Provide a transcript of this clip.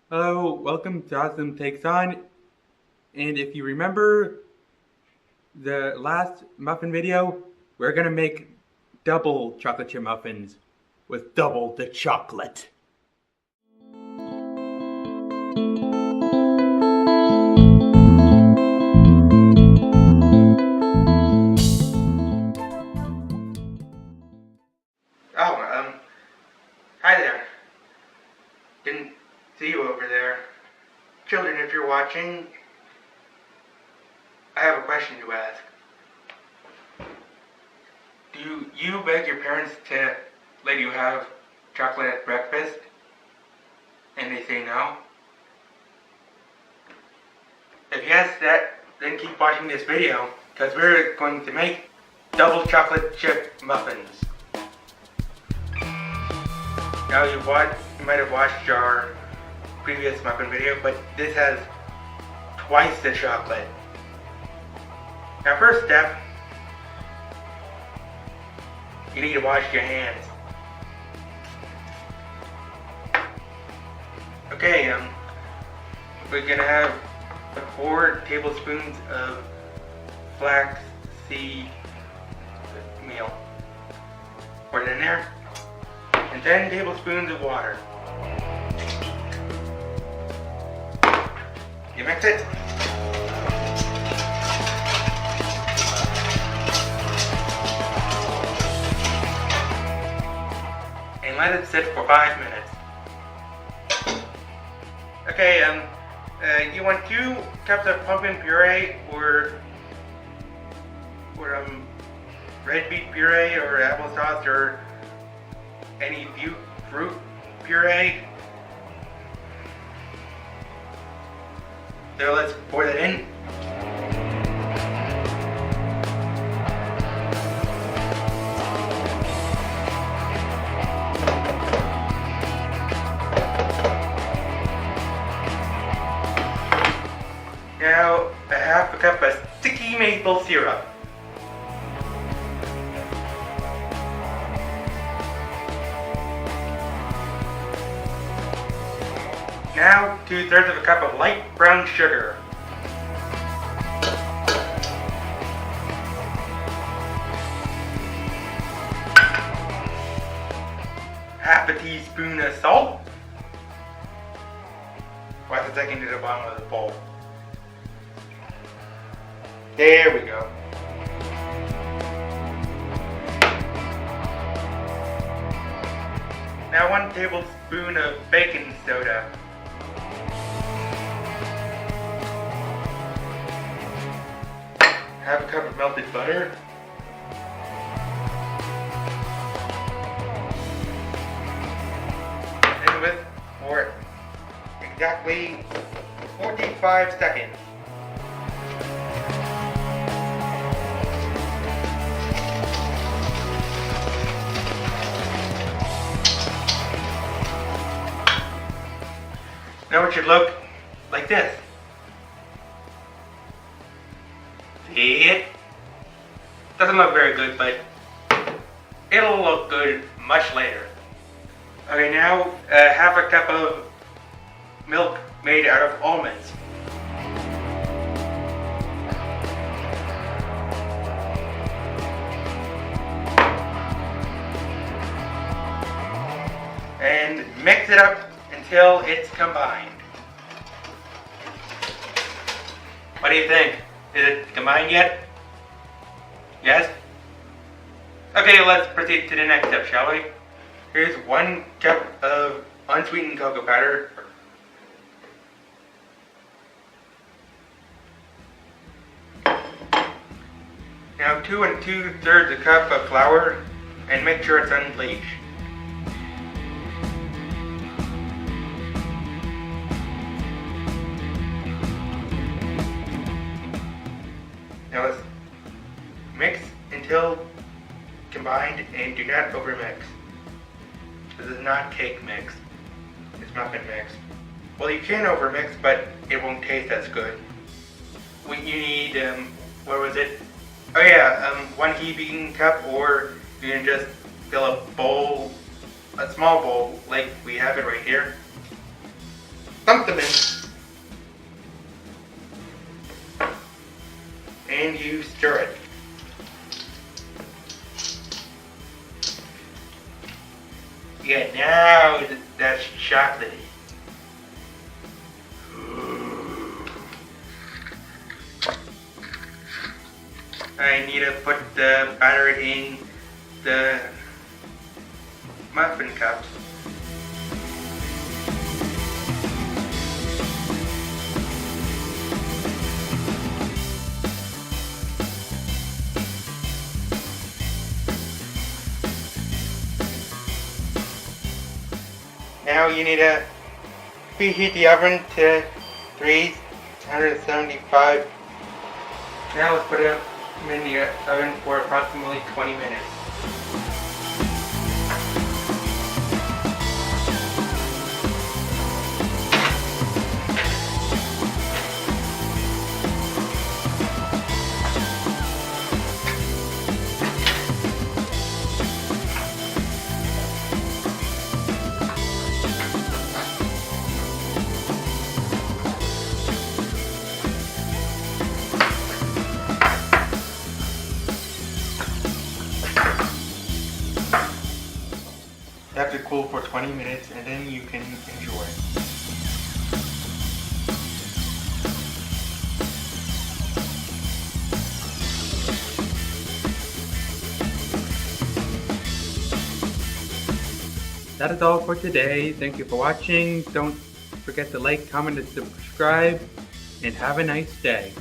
Hello, welcome to Autism Takes On. And if you remember the last muffin video, we're gonna make double chocolate chip muffins with double the chocolate. Hi there. Didn't see you over there. Children, if you're watching, I have a question to ask. Do you beg your parents to let you have chocolate at breakfast? And they say no? If yes, then keep watching this video, because we're going to make double chocolate chip muffins. Now you might have watched our previous muffin video, but this has twice the chocolate. Now first step, you need to wash your hands. Okay, we're gonna have 4 tablespoons of flax seed meal. Pour it in there. And 10 tablespoons of water. You mix it. And let it sit for 5 minutes. Okay, you want 2 cups of pumpkin puree or red beet puree or applesauce or any fruit puree. So let's pour that in. Now a half a cup of sticky maple syrup. Now 2/3 of a cup of light brown sugar. Half a teaspoon of salt. Watch a second to the bottom of the bowl. There we go. Now 1 tablespoon of baking soda. Half a cup of melted butter. And whisk for exactly 45 seconds. Now it should look like this. See it? Doesn't look very good, but it'll look good much later. Okay, now half a cup of milk made out of almonds. And mix it up until it's combined. What do you think? Is it combined yet? Yes? Okay, let's proceed to the next step, shall we? Here's 1 cup of unsweetened cocoa powder. Now 2 2/3 a cup of flour, and make sure it's unbleached. Now let's mix until combined and do not overmix. This is not cake mix, it's muffin mix. Well, you can overmix, but it won't taste as good. You need, what was it? Oh yeah, 1 heaping cup, or you can just fill a bowl, a small bowl, like we have it right here. dump them in. And you stir it. Yeah, now that's chocolatey. I need to put the batter in the muffin cups. Now you need to preheat the oven to 375. Now let's put it in the oven for approximately 20 minutes. Have to cool for 20 minutes and then you can enjoy. That is all for today. Thank you for watching. Don't forget to like, comment, and subscribe, and have a nice day.